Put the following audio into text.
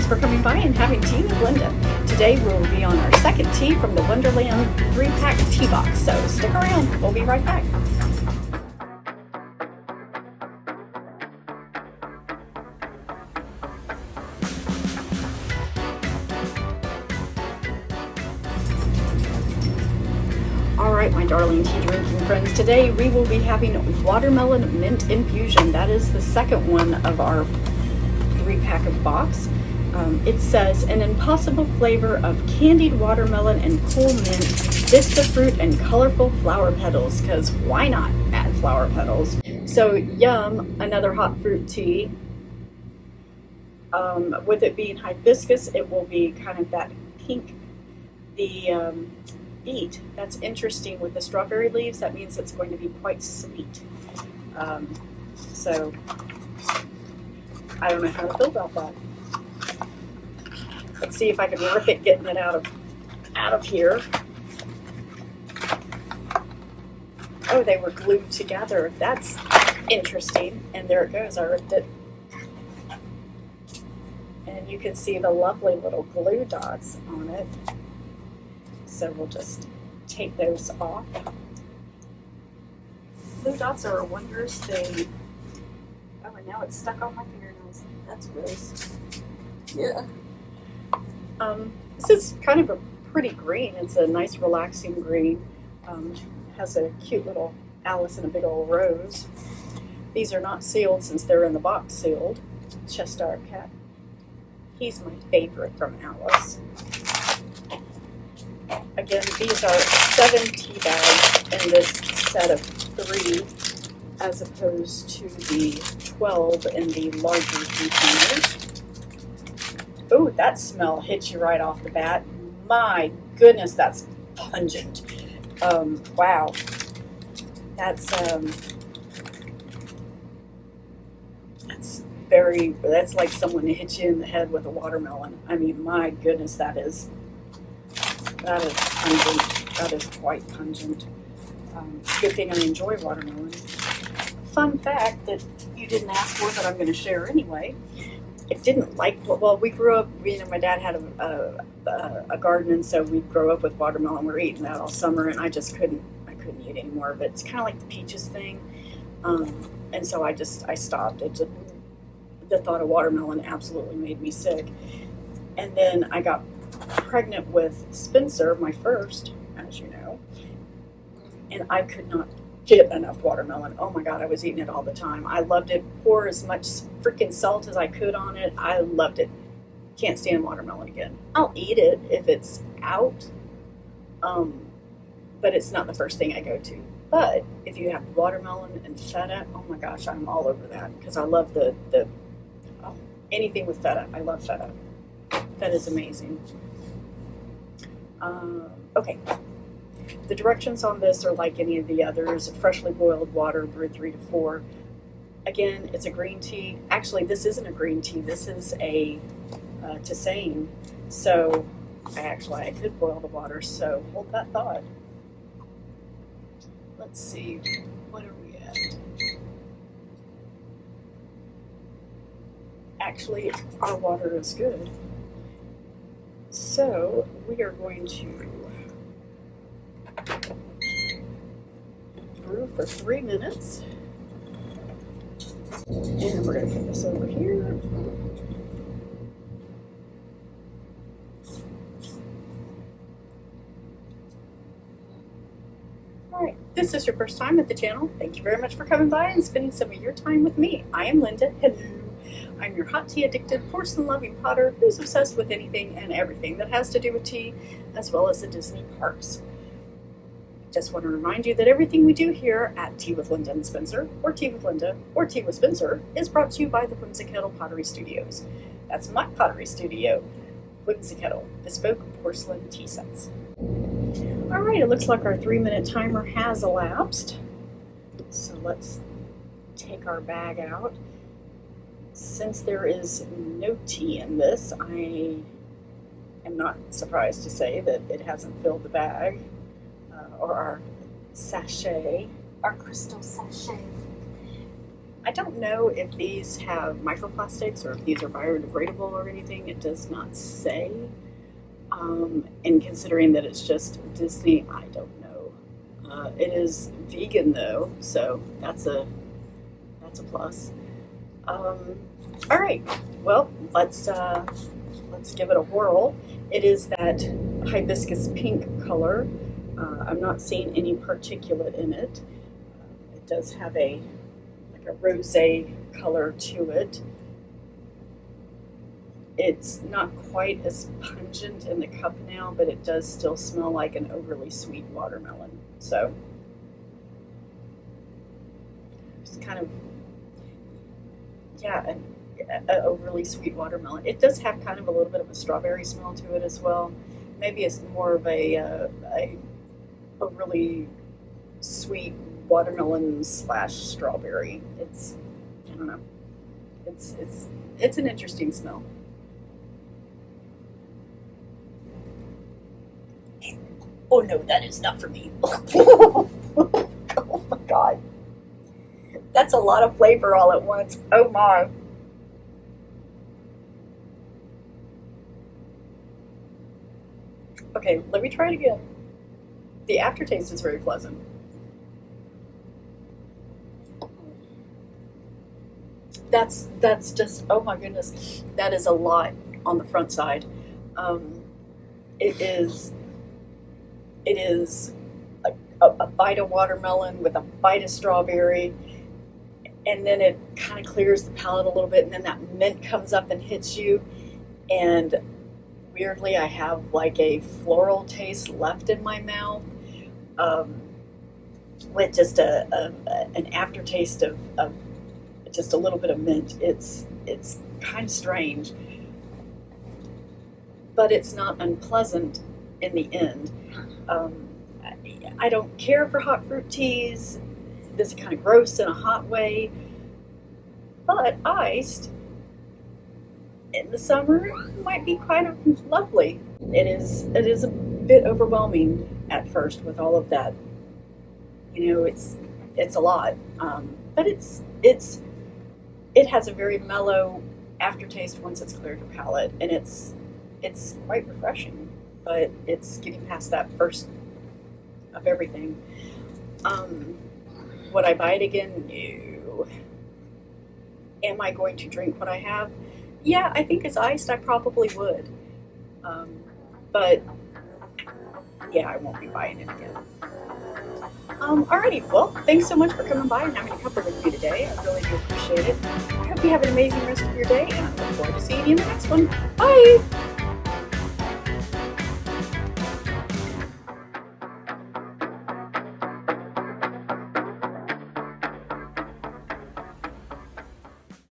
for coming by and having tea with Linda. Today we will be on our second tea from the Wonderland 3-pack tea box, so stick around, we'll be right back. Alright, my darling tea drinking friends, today we will be having watermelon mint infusion. That is the second one of our 3-pack of box. It says an impossible flavor of candied watermelon and cool mint, vista fruit and colorful flower petals, because why not add flower petals? So yum, another hot fruit tea. With it being hibiscus, it will be kind of that pink, the beet. That's interesting with the strawberry leaves. That means it's going to be quite sweet. So I don't know how to feel about that. Let's see if I can rip it getting it out of here. Oh, they were glued together. That's interesting. And there it goes. I ripped it. And you can see the lovely little glue dots on it. So we'll just take those off. Glue dots are a wondrous thing. Oh, and now it's stuck on my fingernails. That's gross. Yeah. This is kind of a pretty green. It's a nice relaxing green. Has a cute little Alice and a big old rose. These are not sealed since they're in the box sealed. Chester cat. He's my favorite from Alice. Again, these are 7 tea bags in this set of 3 as opposed to the 12 in the larger containers. Oh, that smell hits you right off the bat. My goodness, that's pungent. Wow. That's like someone hit you in the head with a watermelon. I mean, my goodness, that is pungent. That is quite pungent. Good thing I enjoy watermelon. Fun fact that you didn't ask for that I'm going to share anyway. It didn't like, well, we grew up, my dad had a garden, and so we'd grow up with watermelon. We were eating that all summer, and I couldn't eat any more of it. It's kind of like the peaches thing. And so I stopped. The thought of watermelon absolutely made me sick. And then I got pregnant with Spencer, my first, as you know, and I could not get enough watermelon. Oh my God, I was eating it all the time. I loved it. Pour as much freaking salt as I could on it. I loved it. Can't stand watermelon again. I'll eat it if it's out, but it's not the first thing I go to. But if you have watermelon and feta, oh my gosh, I'm all over that because I love anything with feta. I love feta. That is amazing. Okay. The directions on this are like any of the others. Freshly boiled water, brewed 3 to 4. Again, it's a green tea. Actually, this isn't a green tea. This is a tisane. So, I could boil the water. So, hold that thought. Let's see. What are we at? Actually, our water is good. So, we are going to brew for 3 minutes. And we're going to put this over here. Alright, this is your first time at the channel. Thank you very much for coming by and spending some of your time with me. I am Linda. Hello. I'm your hot tea addicted, porcelain loving potter who's obsessed with anything and everything that has to do with tea, as well as the Disney parks. Just want to remind you that everything we do here at Tea with Linda and Spencer, or Tea with Linda, or Tea with Spencer, is brought to you by the Whimsikettle Pottery Studios. That's my pottery studio, Whimsikettle, bespoke porcelain tea sets. Alright, it looks like our 3-minute timer has elapsed. So let's take our bag out. Since there is no tea in this, I am not surprised to say that it hasn't filled the bag. Or our sachet, our crystal sachet. I don't know if these have microplastics or if these are biodegradable or anything. It does not say. And considering that it's just Disney, I don't know. It is vegan though, so that's a plus. All right, well, let's give it a whirl. It is that hibiscus pink color. I'm not seeing any particulate in it. It does have a rosé color to it. It's not quite as pungent in the cup now, but it does still smell like an overly sweet watermelon. So just kind of, yeah, an overly sweet watermelon. It does have kind of a little bit of a strawberry smell to it as well. Maybe it's more of a overly sweet watermelon / strawberry. It's, I don't know. It's an interesting smell. Oh no, that is not for me. Oh my God. That's a lot of flavor all at once. Oh my. Okay, let me try it again. The aftertaste is very pleasant. That's just, oh my goodness, that is a lot on the front side. It is a bite of watermelon with a bite of strawberry, and then it kind of clears the palate a little bit, and then that mint comes up and hits you, and weirdly I have like a floral taste left in my mouth, with just an aftertaste of just a little bit of mint. It's kind of strange, but it's not unpleasant in the end. I don't care for hot fruit teas. This is kind of gross in a hot way, but iced in the summer might be kind of lovely. It is a bit overwhelming at first with all of that. You know, it's a lot, but it has a very mellow aftertaste once it's cleared your palate, and it's quite refreshing. But it's getting past that first of everything. Would I buy it again? No. Am I going to drink what I have? Yeah, I think it's iced. I probably would. But yeah, I won't be buying it again. Alrighty, well, thanks so much for coming by and having a cuppa with me today. I really do appreciate it. I hope you have an amazing rest of your day, and I look forward to seeing you in the next one. Bye!